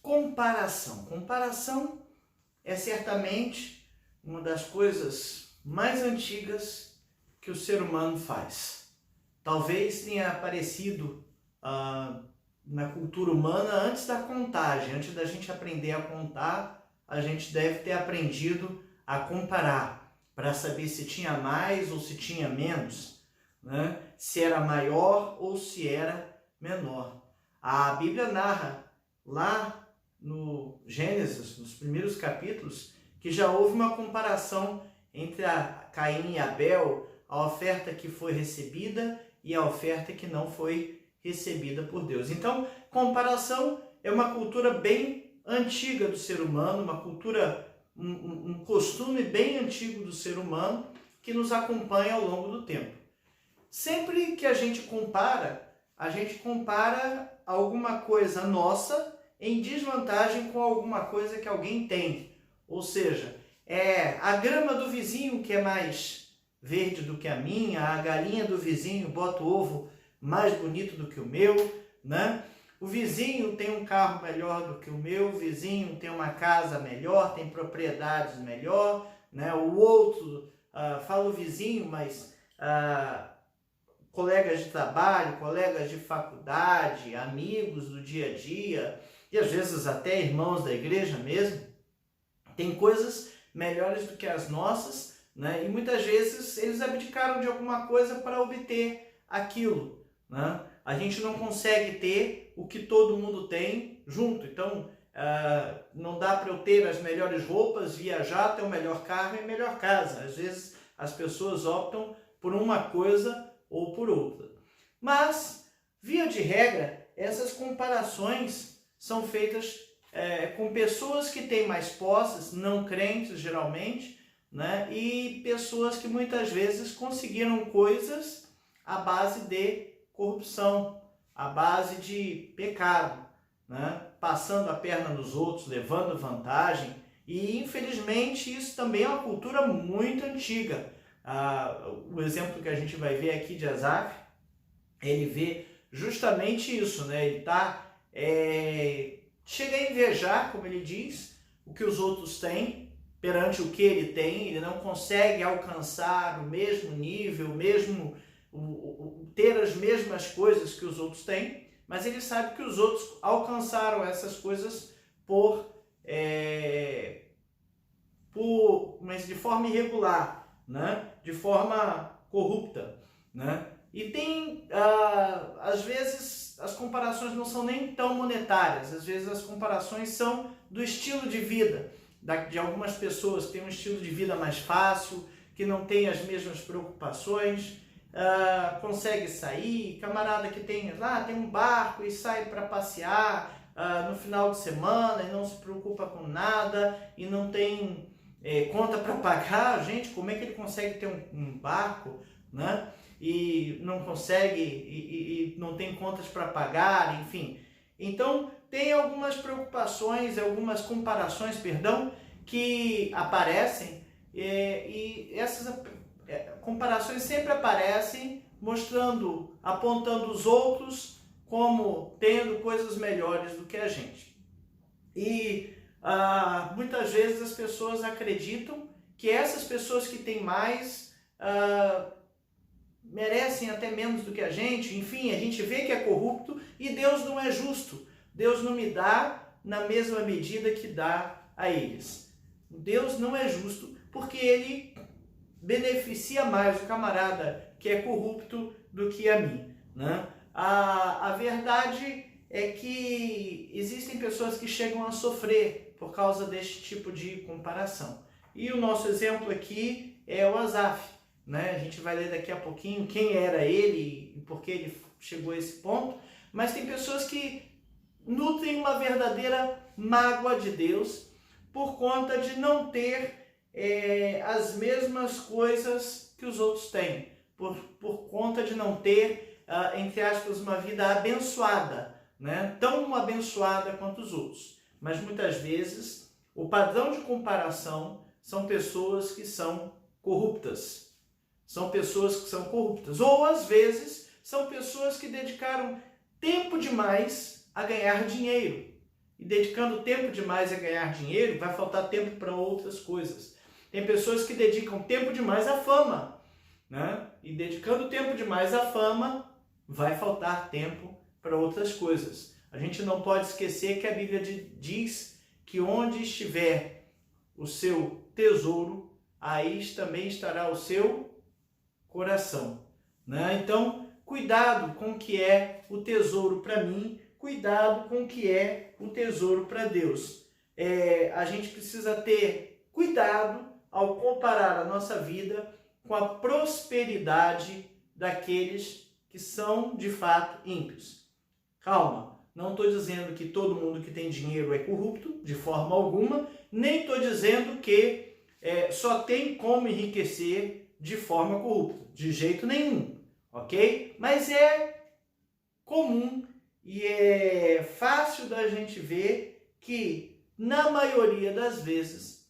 Comparação. Comparação é certamente uma das coisas mais antigas que o ser humano faz. Talvez tenha aparecido na cultura humana antes da contagem. Antes da gente aprender a contar, a gente deve ter aprendido a comparar para saber se tinha mais ou se tinha menos, né? Se era maior ou se era menor. A Bíblia narra lá no Gênesis, nos primeiros capítulos, que já houve uma comparação entre a Caim e Abel, a oferta que foi recebida e a oferta que não foi recebida por Deus. Então, comparação é uma cultura bem antiga do ser humano, uma cultura, um costume bem antigo do ser humano que nos acompanha ao longo do tempo. Sempre que a gente compara alguma coisa nossa em desvantagem com alguma coisa que alguém tem. Ou seja, a grama do vizinho que é mais verde do que a minha, a galinha do vizinho bota o ovo mais bonito do que o meu, né? O vizinho tem um carro melhor do que o meu, o vizinho tem uma casa melhor, tem propriedades melhor, né? O outro, fala o vizinho, mas colegas de trabalho, colegas de faculdade, amigos do dia a dia, e às vezes até irmãos da igreja mesmo, tem coisas melhores do que as nossas, né? E muitas vezes eles abdicaram de alguma coisa para obter aquilo, né? A gente não consegue ter o que todo mundo tem junto, então não dá para eu ter as melhores roupas, viajar, ter o melhor carro e a melhor casa. Às vezes as pessoas optam por uma coisa ou por outra. Mas, via de regra, essas comparações são feitas com pessoas que têm mais posses, não crentes geralmente, né? E pessoas que muitas vezes conseguiram coisas à base de corrupção, à base de pecado, né? Passando a perna nos outros, levando vantagem. E infelizmente isso também é uma cultura muito antiga. O exemplo que a gente vai ver aqui de Asaf, ele vê justamente isso, né? Ele chega a invejar, como ele diz, o que os outros têm perante o que ele tem. Ele não consegue alcançar o mesmo nível, ter as mesmas coisas que os outros têm, mas ele sabe que os outros alcançaram essas coisas mas de forma irregular, né? De forma corrupta, né? E tem, às vezes, as comparações não são nem tão monetárias, às vezes as comparações são do estilo de vida, de algumas pessoas que têm um estilo de vida mais fácil, que não tem as mesmas preocupações, consegue sair, camarada que tem um barco e sai para passear no final de semana e não se preocupa com nada e não tem conta para pagar. Gente, como é que ele consegue ter um barco, né? E não consegue, e não tem contas para pagar, enfim. Então, tem algumas preocupações, algumas comparações, que aparecem, e essas comparações sempre aparecem apontando os outros como tendo coisas melhores do que a gente. E muitas vezes as pessoas acreditam que essas pessoas que têm mais merecem até menos do que a gente. Enfim, a gente vê que é corrupto e Deus não é justo. Deus não me dá na mesma medida que dá a eles. Deus não é justo porque ele beneficia mais o camarada que é corrupto do que a mim, né? A verdade é que existem pessoas que chegam a sofrer por causa deste tipo de comparação. E o nosso exemplo aqui é o Asaf, né? A gente vai ler daqui a pouquinho quem era ele e por que ele chegou a esse ponto. Mas tem pessoas que nutrem uma verdadeira mágoa de Deus por conta de não ter as mesmas coisas que os outros têm, por conta de não ter, entre aspas, uma vida abençoada, né? Tão abençoada quanto os outros. Mas muitas vezes o padrão de comparação são pessoas que são corruptas. São pessoas que são corruptas. Ou às vezes são pessoas que dedicaram tempo demais a ganhar dinheiro. e dedicando tempo demais a ganhar dinheiro, vai faltar tempo para outras coisas. Tem pessoas que dedicam tempo demais à fama, né? E dedicando tempo demais à fama, vai faltar tempo para outras coisas. A gente não pode esquecer que a Bíblia diz que onde estiver o seu tesouro, aí também estará o seu coração, né? Então, cuidado com o que é o tesouro para mim, cuidado com o que é o tesouro para Deus. A gente precisa ter cuidado ao comparar a nossa vida com a prosperidade daqueles que são de fato ímpios. Calma, não estou dizendo que todo mundo que tem dinheiro é corrupto, de forma alguma, nem estou dizendo que só tem como enriquecer de forma corrupta, de jeito nenhum, ok? Mas é comum e é fácil da gente ver que, na maioria das vezes,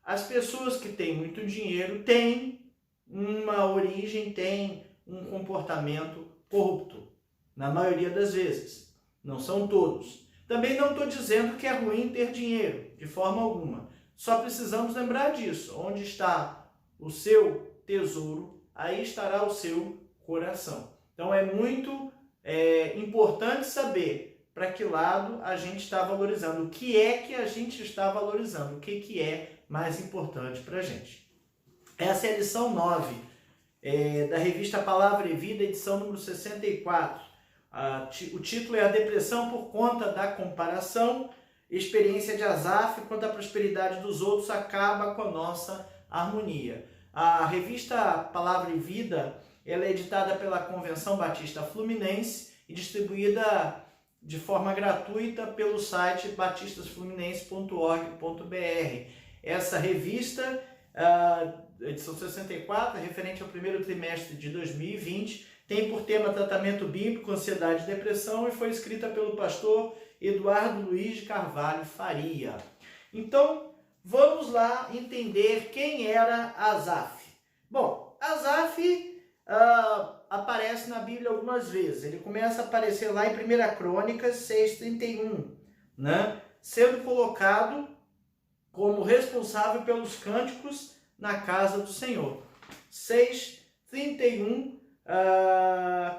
as pessoas que têm muito dinheiro têm uma origem, têm um comportamento corrupto, na maioria das vezes. Não são todos. Também não estou dizendo que é ruim ter dinheiro, de forma alguma. Só precisamos lembrar disso. Onde está o seu tesouro, aí estará o seu coração. Então é muito importante saber para que lado a gente está valorizando, o que é que a gente está valorizando, o que é mais importante para a gente. Essa é a lição 9 da revista Palavra e Vida, edição número 64. O título é A Depressão por Conta da Comparação, experiência de Asaf quando a prosperidade dos outros acaba com a nossa harmonia. A revista Palavra e Vida, ela é editada pela Convenção Batista Fluminense e distribuída de forma gratuita pelo site batistasfluminense.org.br. Essa revista, edição 64, referente ao primeiro trimestre de 2020, tem por tema tratamento bíblico, ansiedade e depressão e foi escrita pelo pastor Eduardo Luiz de Carvalho Faria. Então, vamos lá entender quem era Asaf. Bom, Asaf aparece na Bíblia algumas vezes. Ele começa a aparecer lá em 1 Crônicas 6:31, né? Sendo colocado como responsável pelos cânticos na casa do Senhor. 6:31,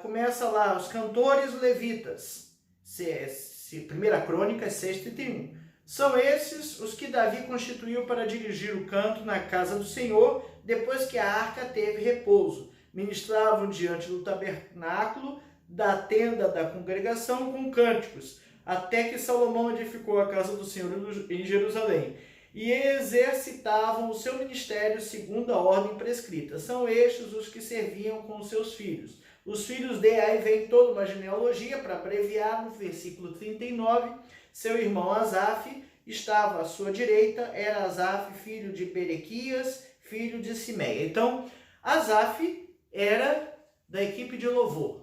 começa lá, os cantores levitas. 1 Crônicas 6:31. São esses os que Davi constituiu para dirigir o canto na casa do Senhor, depois que a arca teve repouso. Ministravam diante do tabernáculo da tenda da congregação com cânticos, até que Salomão edificou a casa do Senhor em Jerusalém. E exercitavam o seu ministério segundo a ordem prescrita. São estes os que serviam com os seus filhos. Os filhos de, aí vem toda uma genealogia, para abreviar, no versículo 39, seu irmão Asaf estava à sua direita, era Asaf, filho de Berequias, filho de Simeia. Então, Asaf era da equipe de louvor,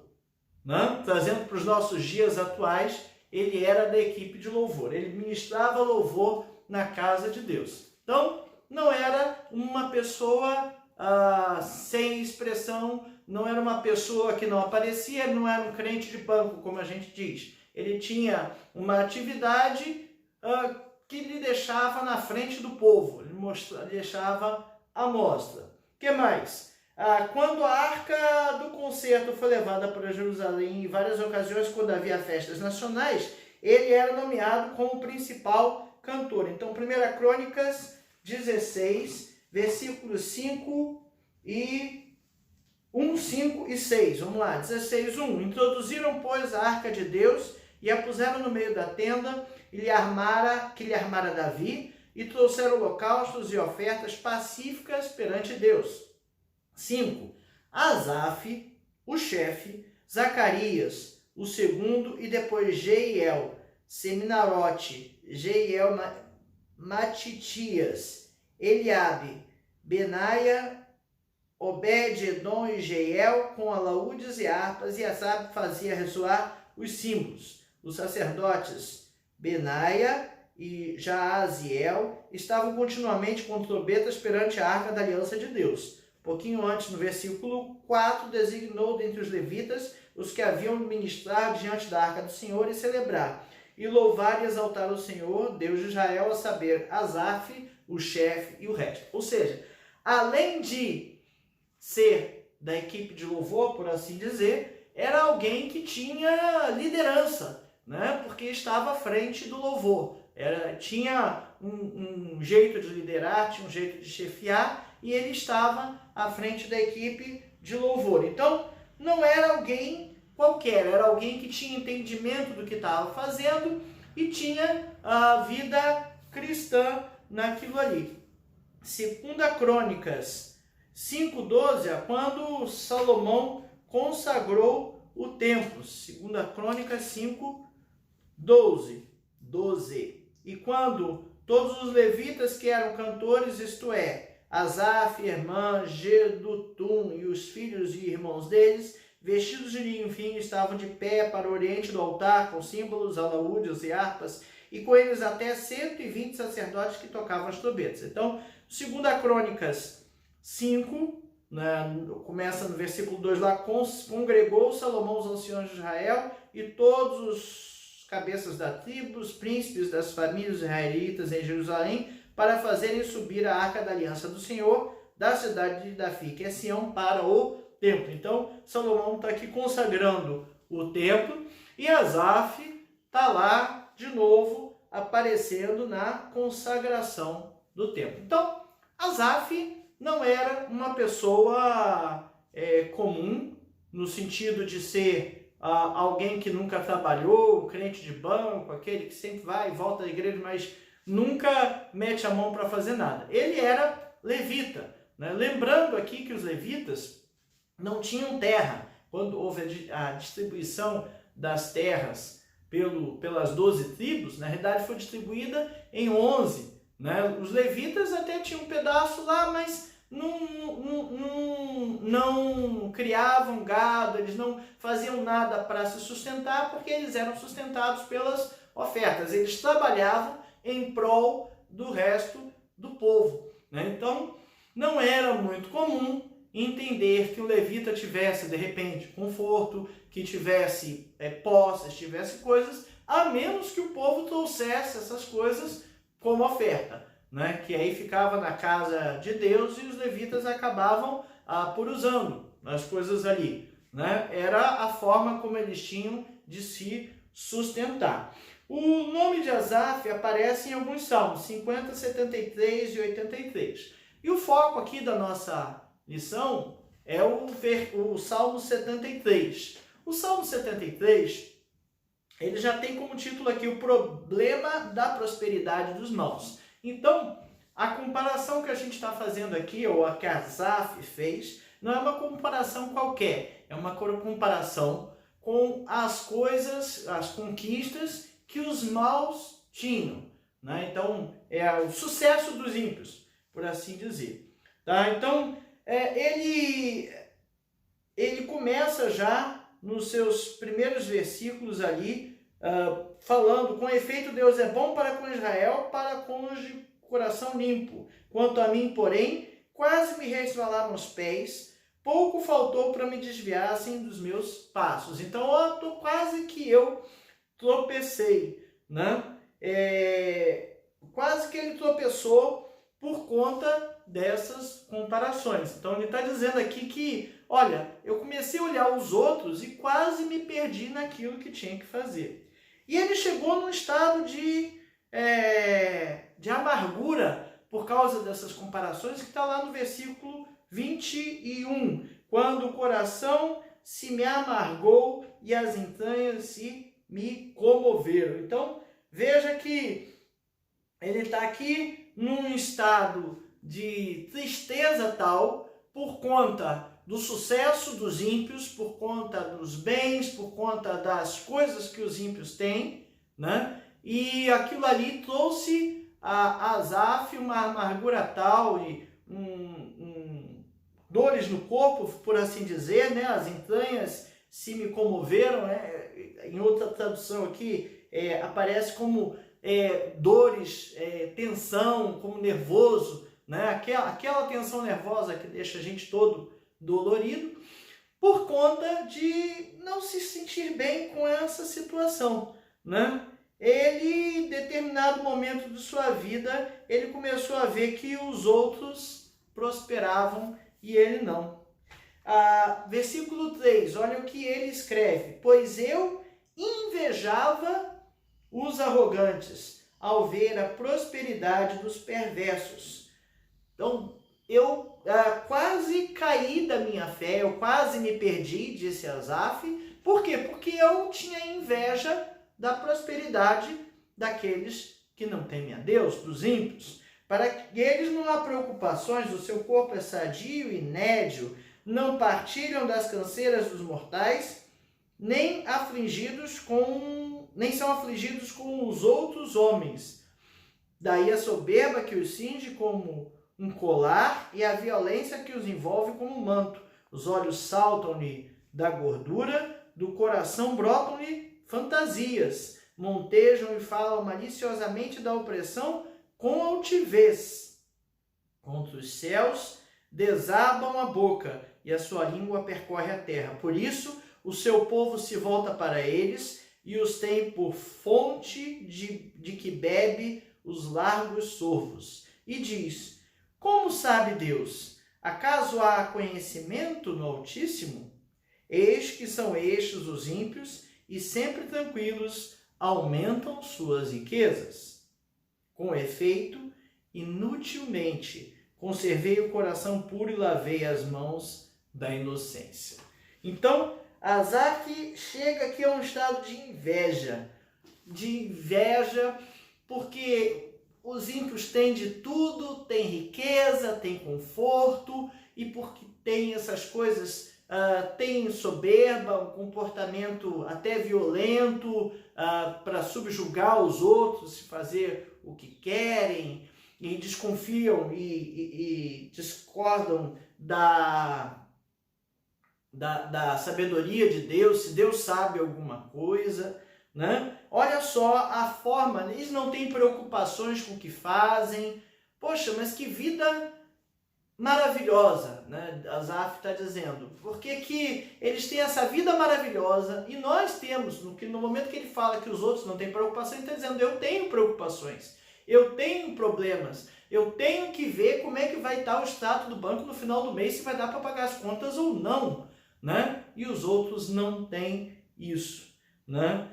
né? Trazendo para os nossos dias atuais, ele era da equipe de louvor, ele ministrava louvor na casa de Deus. Então, não era uma pessoa sem expressão, não era uma pessoa que não aparecia, não era um crente de banco, como a gente diz. Ele tinha uma atividade que lhe deixava na frente do povo, lhe deixava à mostra. O que mais? Quando a arca do concerto foi levada para Jerusalém, em várias ocasiões, quando havia festas nacionais, ele era nomeado como principal cantor. Então, 1 Crônicas 16, versículos 5 e 1, 5 e 6. Vamos lá, 16, 1. Introduziram, pois, a arca de Deus e a puseram no meio da tenda que lhe armara Davi, e trouxeram holocaustos e ofertas pacíficas perante Deus. 5. Asaf, o chefe, Zacarias, o segundo, e depois Jeiel, Seminarote, Jeiel, Matitias, Eliabe, Benaia, Obed-Edom e Jeiel, com alaúdes e harpas, e Asaf fazia ressoar os símbolos. Os sacerdotes Benaia e Jaaziel estavam continuamente com trombetas perante a arca da aliança de Deus. Pouquinho antes, no versículo 4, designou dentre os levitas os que haviam de ministrar diante da arca do Senhor e celebrar. e louvar e exaltar o Senhor, Deus de Israel, a saber, Asaf, o chefe e o resto. Ou seja, além de ser da equipe de louvor, por assim dizer, era alguém que tinha liderança, né? Porque estava à frente do louvor. Tinha um jeito de liderar, tinha um jeito de chefiar, e ele estava à frente da equipe de louvor. Então, não era alguém qualquer, era alguém que tinha entendimento do que estava fazendo e tinha a vida cristã naquilo ali. 2 Crônicas 5:12 é quando Salomão consagrou o templo. 2 Crônicas 5:12. E quando todos os levitas que eram cantores, isto é, Asaf, Irmã, Jedutum e os filhos e irmãos deles, vestidos de linho fino, estavam de pé para o oriente do altar, com símbolos, alaúdes e harpas, e com eles até 120 sacerdotes que tocavam as trombetas. Então, 2 Crônicas 5, né, começa no versículo 2 lá, congregou Salomão os anciãos de Israel e todos os cabeças da tribo, os príncipes das famílias israelitas em Jerusalém, para fazerem subir a arca da aliança do Senhor da cidade de Davi, que é Sião, para o templo. Então, Salomão está aqui consagrando o templo e Asaf está lá de novo aparecendo na consagração do templo. Então, Asaf não era uma pessoa comum, no sentido de ser alguém que nunca trabalhou, crente de banco, aquele que sempre vai e volta à igreja, mas nunca mete a mão para fazer nada. Ele era levita, né? Lembrando aqui que os levitas não tinham terra. Quando houve a distribuição das terras pelas 12 tribos, na realidade foi distribuída em 11. Né? Os levitas até tinham um pedaço lá, mas não criavam gado, eles não faziam nada para se sustentar, porque eles eram sustentados pelas ofertas. Eles trabalhavam em prol do resto do povo. Né? Então, não era muito comum entender que o levita tivesse, de repente, conforto, que tivesse posses, tivesse coisas, a menos que o povo trouxesse essas coisas como oferta, né? Que aí ficava na casa de Deus e os levitas acabavam por usando as coisas ali. Né? Era a forma como eles tinham de se sustentar. O nome de Asaf aparece em alguns salmos, 50, 73 e 83. E o foco aqui da nossa lição é o Salmo 73. O Salmo 73, ele já tem como título aqui o problema da prosperidade dos maus. Então, a comparação que a gente está fazendo aqui, ou a que Asaf fez, não é uma comparação qualquer, é uma comparação com as coisas, as conquistas que os maus tinham. Né? Então, é o sucesso dos ímpios, por assim dizer. Tá? Então, ele começa já nos seus primeiros versículos ali, falando: com efeito Deus é bom para com Israel, para com os de coração limpo. Quanto a mim, porém, quase me resvalaram os pés, pouco faltou para me desviassem dos meus passos. Então, quase que eu tropecei, né? Quase que ele tropeçou por conta dessas comparações. Então, ele está dizendo aqui que, olha, eu comecei a olhar os outros e quase me perdi naquilo que tinha que fazer. E ele chegou num estado de amargura por causa dessas comparações, que está lá no versículo 21. Quando o coração se me amargou e as entranhas se me comoveram. Então, veja que ele está aqui num estado de tristeza tal, por conta do sucesso dos ímpios, por conta dos bens, por conta das coisas que os ímpios têm, né? E aquilo ali trouxe a Asaf uma amargura tal e dores no corpo, por assim dizer, né? As entranhas se me comoveram, né? Em outra tradução aqui aparece como dores, tensão, como nervoso, né? Aquela tensão nervosa que deixa a gente todo dolorido, por conta de não se sentir bem com essa situação, né? ele, em determinado momento de sua vida, ele começou a ver que os outros prosperavam e ele não. Versículo 3, olha o que ele escreve. Pois eu invejava os arrogantes ao ver a prosperidade dos perversos. Então, eu quase caí da minha fé, eu quase me perdi, disse Asaf. Por quê? Porque eu tinha inveja da prosperidade daqueles que não temem a Deus, dos ímpios. Para que eles não há preocupações, o seu corpo é sadio e nédio, não partilham das canseiras dos mortais, nem são afligidos com os outros homens. Daí a soberba que os cinge como um colar e a violência que os envolve como um manto. Os olhos saltam-lhe da gordura, do coração brotam-lhe fantasias, montejam e falam maliciosamente da opressão com altivez. Contra os céus desabam a boca e a sua língua percorre a terra. Por isso, o seu povo se volta para eles e os tem por fonte de que bebe os largos sorvos. E diz: como sabe Deus? Acaso há conhecimento no Altíssimo? Eis que são estes os ímpios e sempre tranquilos aumentam suas riquezas. Com efeito, inutilmente conservei o coração puro e lavei as mãos da inocência. Então, Asaf chega aqui a um estado de inveja porque os ímpios têm de tudo, têm riqueza, têm conforto, e porque têm essas coisas, têm soberba, um comportamento até violento, para subjugar os outros, fazer o que querem, e desconfiam e discordam da sabedoria de Deus, se Deus sabe alguma coisa, né? Olha só a forma, eles não têm preocupações com o que fazem. Poxa, mas que vida maravilhosa, né? Asaf está dizendo. Porque que eles têm essa vida maravilhosa e nós temos, no momento que ele fala que os outros não têm preocupação, ele está dizendo: eu tenho preocupações, eu tenho problemas, eu tenho que ver como é que vai estar o extrato do banco no final do mês, se vai dar para pagar as contas ou não, né? E os outros não têm isso, né?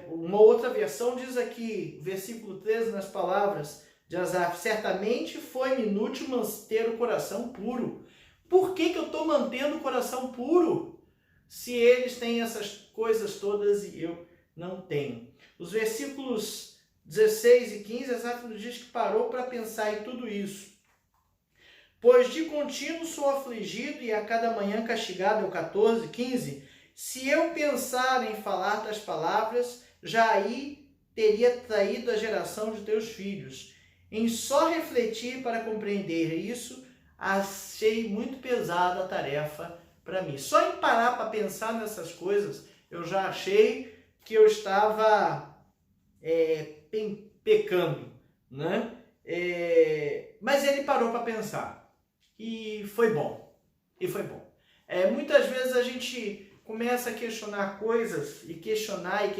Uma outra versão diz aqui, versículo 13, nas palavras de Asaf: certamente foi-me inútil manter o coração puro. Por que eu estou mantendo o coração puro se eles têm essas coisas todas e eu não tenho? Os versículos 16 e 15, Asaf nos diz que parou para pensar em tudo isso. Pois de contínuo sou afligido e a cada manhã castigado, é o 14, 15. Se eu pensar em falar das palavras, já aí teria traído a geração de teus filhos. Em só refletir para compreender isso, achei muito pesada a tarefa para mim. Só em parar para pensar nessas coisas, eu já achei que eu estava pecando, né? Mas ele parou para pensar e foi bom. Muitas vezes a gente começa a questionar coisas e questionar e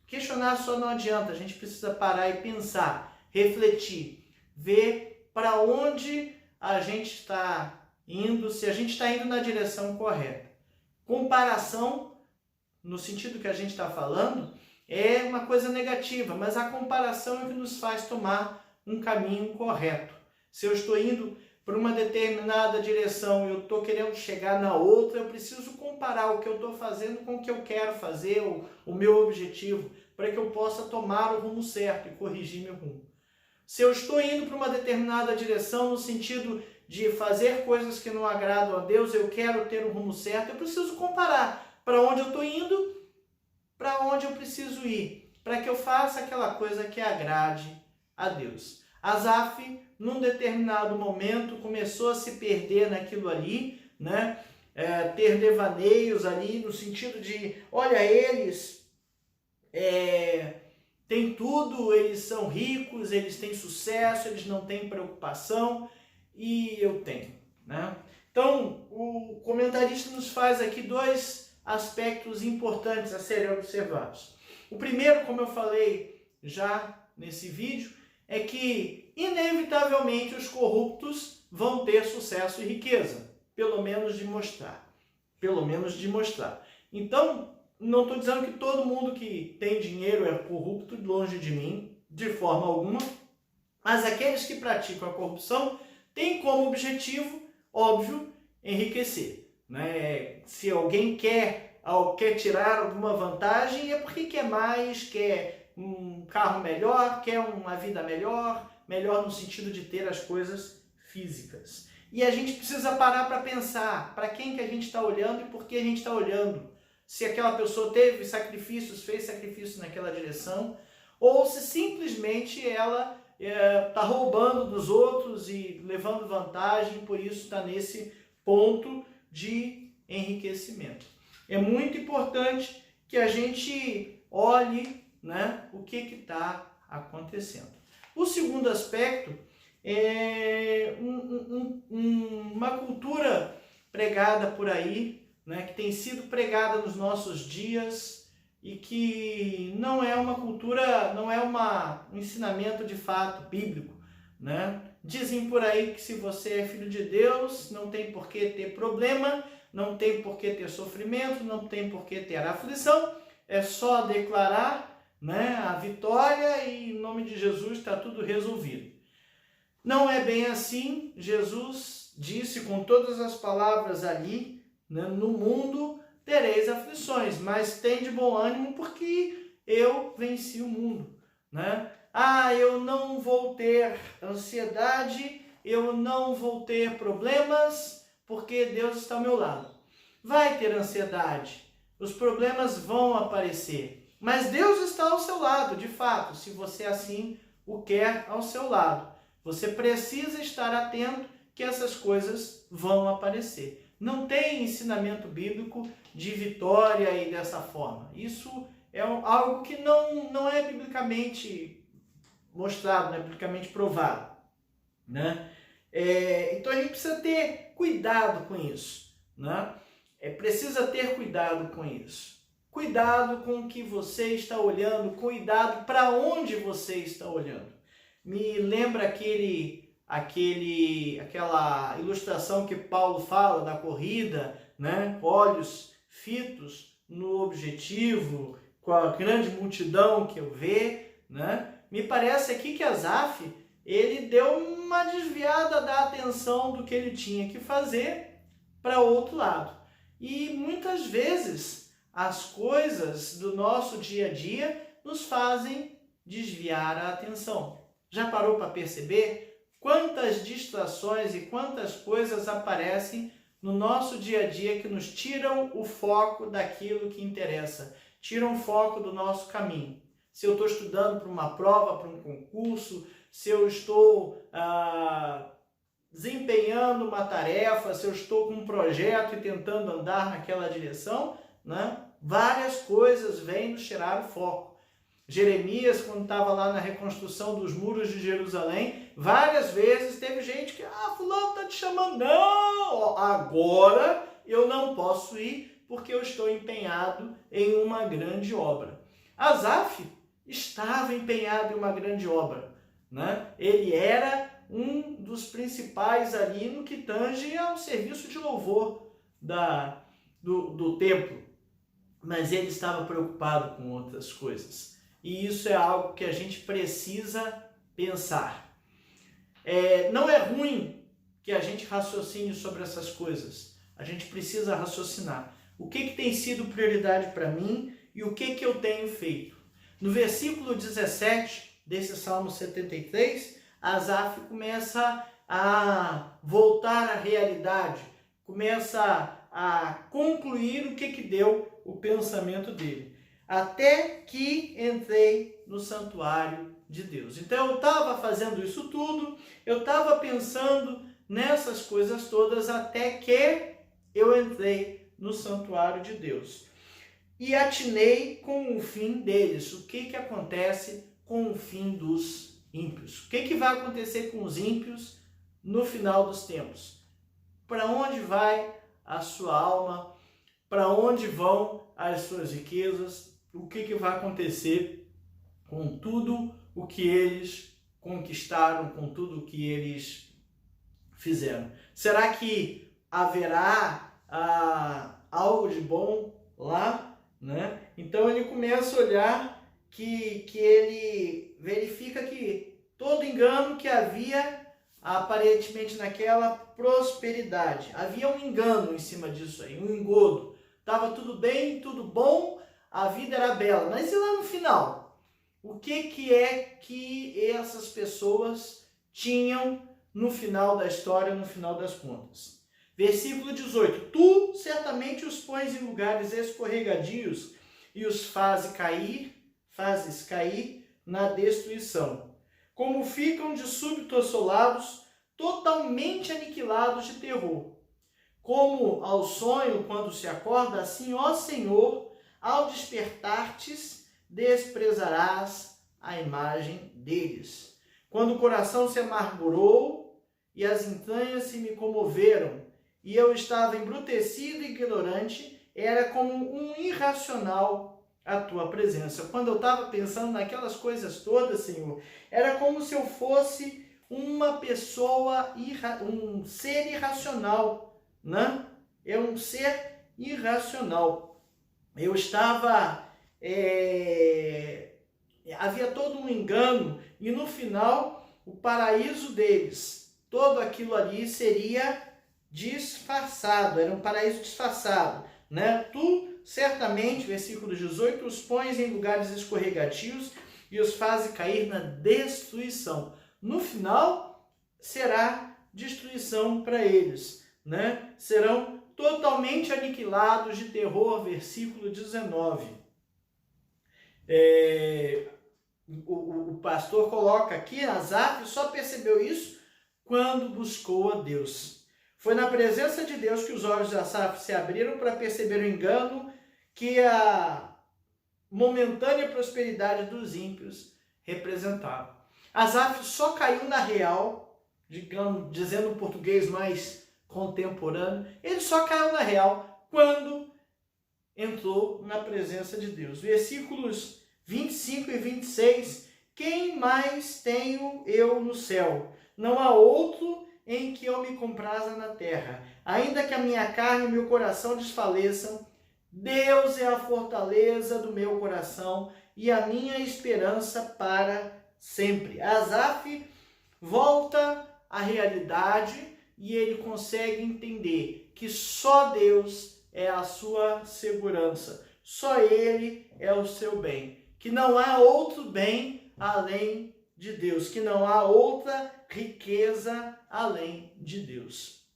questionar só não adianta. A gente precisa parar e pensar, refletir, ver para onde a gente está indo, se a gente está indo na direção correta. Comparação, no sentido que a gente está falando, é uma coisa negativa, mas a comparação é o que nos faz tomar um caminho correto. Se eu estou indo para uma determinada direção e eu estou querendo chegar na outra, eu preciso comparar o que eu estou fazendo com o que eu quero fazer, o meu objetivo, para que eu possa tomar o rumo certo e corrigir meu rumo. Se eu estou indo para uma determinada direção no sentido de fazer coisas que não agradam a Deus, eu quero ter o rumo certo, eu preciso comparar para onde eu estou indo, para onde eu preciso ir, para que eu faça aquela coisa que agrade a Deus. Asaf, num determinado momento, começou a se perder naquilo ali, né? Ter devaneios ali, no sentido de, olha, eles têm tudo, eles são ricos, eles têm sucesso, eles não têm preocupação, e eu tenho, né? Então, o comentarista nos faz aqui dois aspectos importantes a serem observados. O primeiro, como eu falei já nesse vídeo, é que inevitavelmente os corruptos vão ter sucesso e riqueza, pelo menos de mostrar. Então, não estou dizendo que todo mundo que tem dinheiro é corrupto, longe de mim, de forma alguma, mas aqueles que praticam a corrupção têm como objetivo, óbvio, enriquecer, né? Se alguém quer tirar alguma vantagem, é porque quer mais, quer um carro melhor, quer uma vida melhor no sentido de ter as coisas físicas. E a gente precisa parar para pensar para quem que a gente está olhando e por que a gente está olhando. Se aquela pessoa teve sacrifícios, fez sacrifícios naquela direção, ou se simplesmente ela está roubando dos outros e levando vantagem, por isso está nesse ponto de enriquecimento. É muito importante que a gente olhe, né, o que está acontecendo. O segundo aspecto é uma cultura pregada por aí, né, que tem sido pregada nos nossos dias e que não é uma cultura, não é um ensinamento de fato bíblico, né? Dizem por aí que se você é filho de Deus, não tem por que ter problema, não tem por que ter sofrimento, não tem por que ter aflição, é só declarar, né, a vitória e em nome de Jesus está tudo resolvido. Não é bem assim. Jesus disse com todas as palavras ali, né, no mundo tereis aflições, mas tem de bom ânimo porque eu venci o mundo, né? Eu não vou ter ansiedade, eu não vou ter problemas, porque Deus está ao meu lado. Vai ter ansiedade, os problemas vão aparecer, mas Deus está ao seu lado, de fato, se você assim o quer ao seu lado. Você precisa estar atento que essas coisas vão aparecer. Não tem ensinamento bíblico de vitória e dessa forma. Isso é algo que não é biblicamente mostrado, não é biblicamente provado, né? Então a gente precisa ter cuidado com isso, né? Precisa ter cuidado com isso. Cuidado com o que você está olhando, cuidado para onde você está olhando. Me lembra aquela ilustração que Paulo fala da corrida, né? Olhos fitos no objetivo, com a grande multidão que eu vejo, né? Me parece aqui que Asaf, ele deu uma desviada da atenção do que ele tinha que fazer para o outro lado. E muitas vezes as coisas do nosso dia a dia nos fazem desviar a atenção. Já parou para perceber quantas distrações e quantas coisas aparecem no nosso dia a dia que nos tiram o foco daquilo que interessa, tiram o foco do nosso caminho? Se eu estou estudando para uma prova, para um concurso, se eu estou desempenhando uma tarefa, se eu estou com um projeto e tentando andar naquela direção, né? Várias coisas vêm nos tirar o foco. Jeremias, quando estava lá na reconstrução dos muros de Jerusalém, várias vezes teve gente que, fulano está te chamando, não, agora eu não posso ir porque eu estou empenhado em uma grande obra. Asaf estava empenhado em uma grande obra, né? Ele era um dos principais ali no que tange ao serviço de louvor do templo, mas ele estava preocupado com outras coisas. E isso é algo que a gente precisa pensar. Não é ruim que a gente raciocine sobre essas coisas. A gente precisa raciocinar. O que tem sido prioridade para mim e o que eu tenho feito? No versículo 17 desse Salmo 73, Asaf começa a voltar à realidade, começa a concluir o que deu o pensamento dele. Até que entrei no santuário de Deus. Então eu estava fazendo isso tudo, eu estava pensando nessas coisas todas até que eu entrei no santuário de Deus. E atinei com o fim deles. O que acontece com o fim dos ímpios? O que vai acontecer com os ímpios no final dos tempos? Para onde vai a sua alma? para onde vão as suas riquezas, o que vai acontecer com tudo o que eles conquistaram, com tudo o que eles fizeram. Será que haverá algo de bom lá, né? Então ele começa a olhar que ele verifica que todo engano que havia aparentemente naquela prosperidade, havia um engano em cima disso aí, um engodo. Estava tudo bem, tudo bom, a vida era bela, mas e lá no final? O que é que essas pessoas tinham no final da história, no final das contas? Versículo 18. Tu certamente os pões em lugares escorregadios e os fazes cair na destruição. Como ficam de súbito assolados, totalmente aniquilados de terror. Como ao sonho quando se acorda, assim, ó Senhor, ao despertar-te, desprezarás a imagem deles. Quando o coração se amargurou e as entranhas se me comoveram, e eu estava embrutecido e ignorante, era como um irracional a tua presença. Quando eu estava pensando naquelas coisas todas, Senhor, era como se eu fosse uma pessoa, um ser irracional, né? É um ser irracional. Eu estava... havia todo um engano e no final o paraíso deles, todo aquilo ali seria disfarçado, era um paraíso disfarçado, né? Tu certamente, versículo 18, os pões em lugares escorregadios e os fazes cair na destruição. No final será destruição para eles, né? Serão totalmente aniquilados de terror, versículo 19. O pastor coloca aqui, Asaf só percebeu isso quando buscou a Deus. Foi na presença de Deus que os olhos de Asaf se abriram para perceber o engano que a momentânea prosperidade dos ímpios representava. Asaf só caiu na real, digamos, dizendo um português mais contemporâneo, ele só caiu na real quando entrou na presença de Deus. Versículos 25 e 26, quem mais tenho eu no céu? Não há outro em que eu me compraza na terra. Ainda que a minha carne e o meu coração desfaleçam, Deus é a fortaleza do meu coração e a minha esperança para sempre. Asaf volta à realidade e ele consegue entender que só Deus é a sua segurança, só Ele é o seu bem, que não há outro bem além de Deus, que não há outra riqueza além de Deus.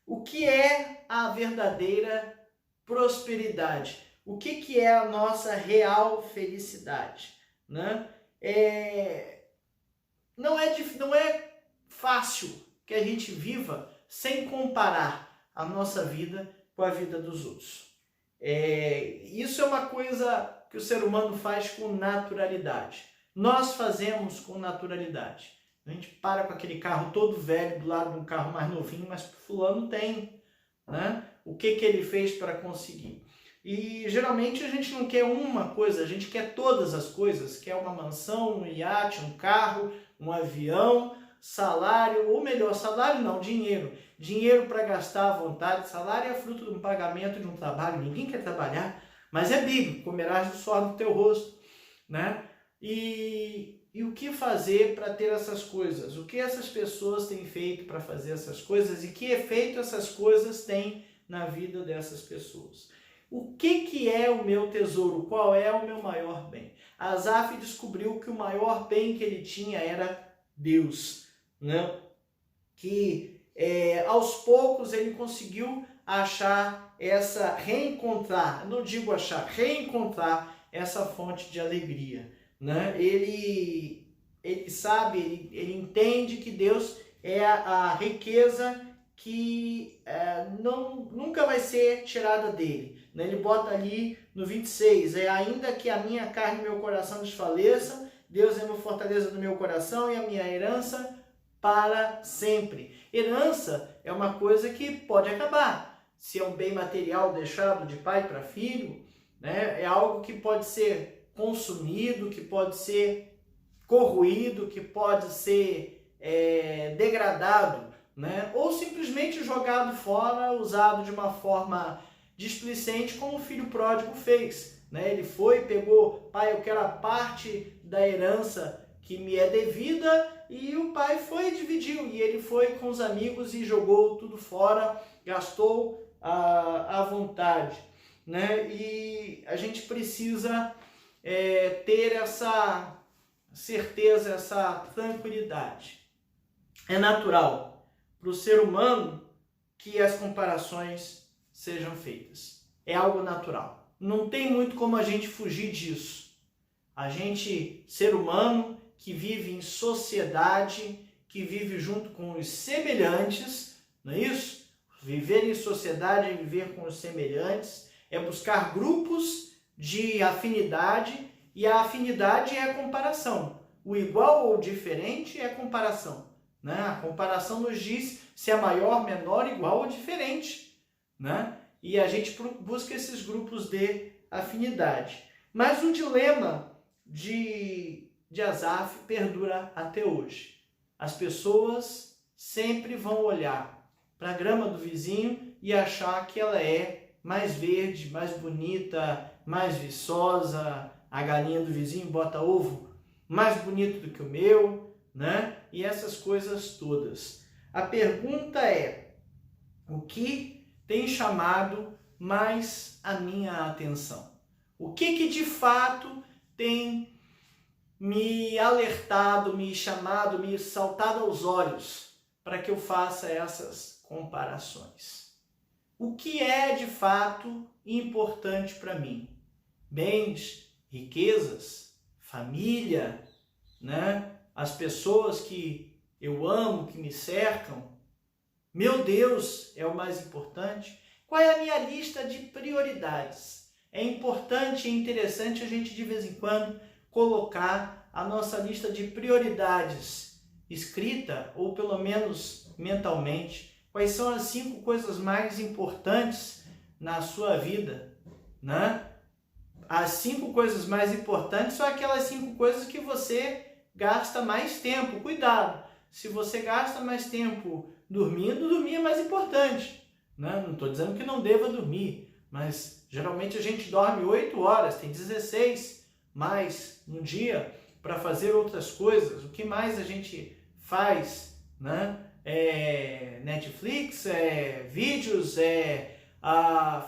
O que é a verdadeira prosperidade? O que é a nossa real felicidade? Né? Não é fácil que a gente viva sem comparar a nossa vida com a vida dos outros. Isso é uma coisa que o ser humano faz com naturalidade. Nós fazemos com naturalidade. A gente para com aquele carro todo velho do lado de um carro mais novinho, mas fulano tem, né? O que ele fez para conseguir? E geralmente a gente não quer uma coisa, a gente quer todas as coisas. Quer uma mansão, um iate, um carro, um avião, salário, ou melhor, salário não, dinheiro. Dinheiro para gastar à vontade. Salário é fruto de um pagamento de um trabalho. Ninguém quer trabalhar, mas é bíblico. Comerás do suor do teu rosto, né? E o que fazer para ter essas coisas? O que essas pessoas têm feito para fazer essas coisas? E que efeito essas coisas têm na vida dessas pessoas? O que é o meu tesouro? Qual é o meu maior bem? Asaf descobriu que o maior bem que ele tinha era Deus, né? Que aos poucos ele conseguiu reencontrar essa fonte de alegria, né? Ele sabe, ele entende que Deus é a riqueza que nunca vai ser tirada dele, né? Ele bota ali no 26, ainda que a minha carne e meu coração desfaleçam, Deus é uma fortaleza do meu coração e a minha herança para sempre. Herança é uma coisa que pode acabar. se é um bem material deixado de pai para filho, né? É algo que pode ser consumido, que pode ser corroído, que pode ser degradado, né? Ou simplesmente jogado fora, usado de uma forma displicente, como o filho pródigo fez, né? Ele foi, pegou, pai, eu quero a parte da herança que me é devida, e o pai foi e dividiu, e ele foi com os amigos e jogou tudo fora, gastou à vontade, né? E a gente precisa ter essa certeza, essa tranquilidade. É natural para o ser humano que as comparações sejam feitas. É algo natural. Não tem muito como a gente fugir disso. A gente, ser humano, que vive em sociedade, que vive junto com os semelhantes, não é isso? Viver em sociedade é viver com os semelhantes, é buscar grupos de afinidade, e a afinidade é a comparação. O igual ou diferente é a comparação, né? A comparação nos diz se é maior, menor, igual ou diferente, né? E a gente busca esses grupos de afinidade. Mas o dilema de Asaf perdura até hoje. As pessoas sempre vão olhar para a grama do vizinho e achar que ela é mais verde, mais bonita, mais viçosa. A galinha do vizinho bota ovo mais bonito do que o meu, né? E essas coisas todas. A pergunta é: o que tem chamado mais a minha atenção? O que de fato tem me alertado, me chamado, me saltado aos olhos para que eu faça essas comparações? O que é de fato importante para mim? Bens, riquezas, família, né? As pessoas que eu amo, que me cercam. Meu Deus é o mais importante? Qual é a minha lista de prioridades? É importante e interessante a gente de vez em quando colocar a nossa lista de prioridades escrita, ou pelo menos mentalmente. Quais são as 5 coisas mais importantes na sua vida, né? As 5 coisas mais importantes são aquelas 5 coisas que você gasta mais tempo. Cuidado, se você gasta mais tempo dormindo, dormir é mais importante, né? Não estou dizendo que não deva dormir, mas geralmente a gente dorme 8 horas, tem 16 mais no dia para fazer outras coisas. O que mais a gente faz, né? Netflix, vídeos,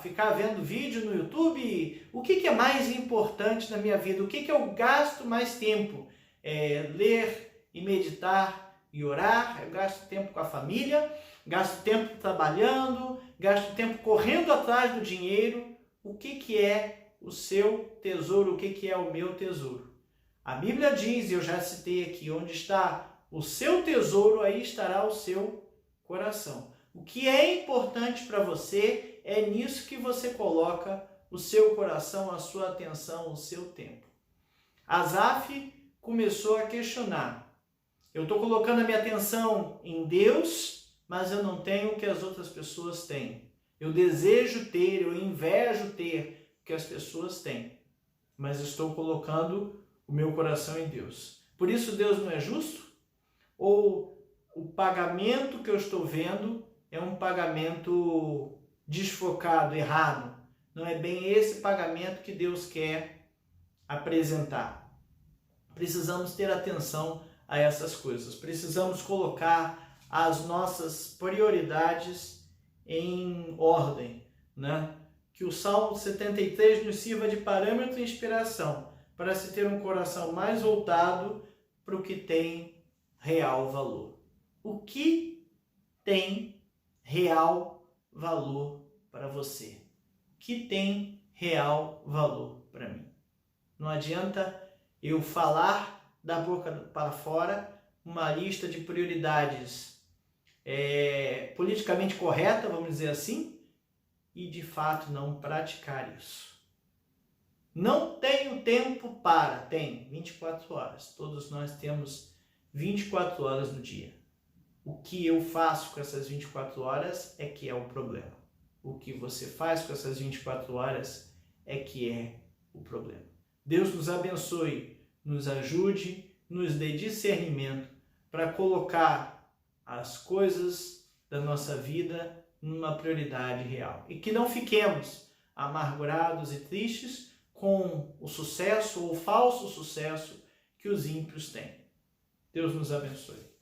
ficar vendo vídeo no YouTube. O que é mais importante na minha vida? O que eu gasto mais tempo? Ler e meditar e orar. Eu gasto tempo com a família, gasto tempo trabalhando, gasto tempo correndo atrás do dinheiro. O que é o seu tesouro? O que é o meu tesouro? A Bíblia diz, e eu já citei aqui, onde está o seu tesouro, aí estará o seu coração. O que é importante para você é nisso que você coloca o seu coração, a sua atenção, o seu tempo. Asaf começou a questionar. Eu estou colocando a minha atenção em Deus, mas eu não tenho o que as outras pessoas têm. Eu desejo ter, eu invejo ter o que as pessoas têm, mas estou colocando o meu coração em Deus. Por isso Deus não é justo? Ou o pagamento que eu estou vendo é um pagamento desfocado, errado? Não é bem esse pagamento que Deus quer apresentar. Precisamos ter atenção a essas coisas. Precisamos colocar as nossas prioridades em ordem, né? Que o Salmo 73 nos sirva de parâmetro e inspiração para se ter um coração mais voltado para o que tem real valor. O que tem real valor para você? O que tem real valor para mim? Não adianta eu falar da boca para fora uma lista de prioridades politicamente correta, vamos dizer assim, e de fato não praticar isso. Não tenho tempo para. Tem 24 horas. Todos nós temos 24 horas no dia. O que eu faço com essas 24 horas é que é o problema. O que você faz com essas 24 horas é que é o problema. Deus nos abençoe, nos ajude, nos dê discernimento para colocar as coisas da nossa vida numa prioridade real. E que não fiquemos amargurados e tristes com o sucesso ou o falso sucesso que os ímpios têm. Deus nos abençoe.